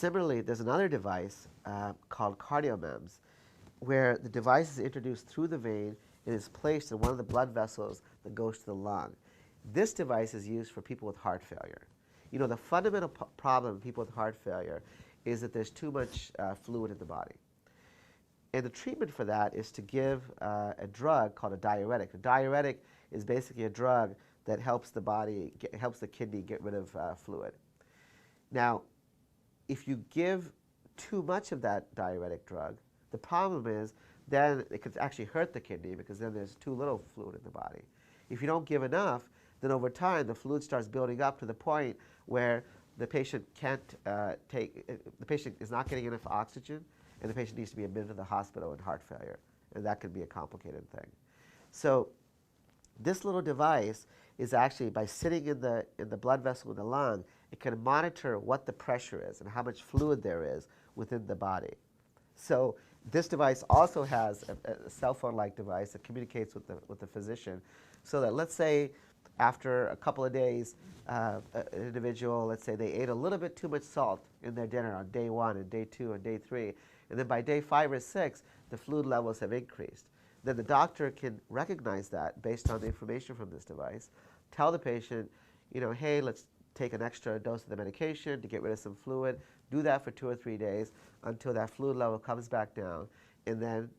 Similarly, there's another device called cardiomems, where the device is introduced through the vein and is placed in one of the blood vessels that goes to the lung. This device is used for people with heart failure. You know, the fundamental problem in people with heart failure is that there's too much fluid in the body. And the treatment for that is to give a drug called a diuretic. A diuretic is basically a drug that helps the body, helps the kidney get rid of fluid. Now, if you give too much of that diuretic drug, the problem is then it could actually hurt the kidney because then there's too little fluid in the body. If you don't give enough, then over time the fluid starts building up to the point where the patient the patient is not getting enough oxygen, and the patient needs to be admitted to the hospital with heart failure, and that can be a complicated thing. So this little device is actually, by sitting in the blood vessel in the lung, it can monitor what the pressure is and how much fluid there is within the body. So this device also has a cell phone-like device that communicates with the physician, so that, let's say, after a couple of days, an individual, let's say they ate a little bit too much salt in their dinner on day 1 and day 2 and day 3, and then by day 5 or 6, the fluid levels have increased. Then the doctor can recognize that based on the information from this device, tell the patient, you know, hey, let's take an extra dose of the medication to get rid of some fluid. Do that for 2 or 3 days until that fluid level comes back down, and then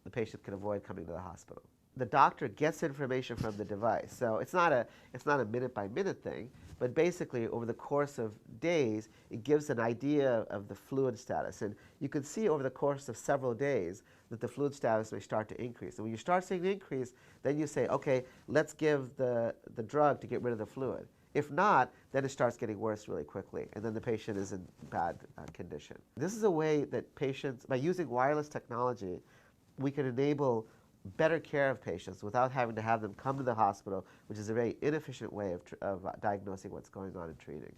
the patient can avoid coming to the hospital. The doctor gets information from the device, so it's not a minute-by-minute thing, but basically over the course of days, it gives an idea of the fluid status. And you can see over the course of several days that the fluid status may start to increase. And when you start seeing the increase, then you say, okay, let's give the drug to get rid of the fluid. If not, then it starts getting worse really quickly, and then the patient is in bad condition. This is a way that patients, by using wireless technology, we can enable better care of patients without having to have them come to the hospital, which is a very inefficient way of diagnosing what's going on and treating.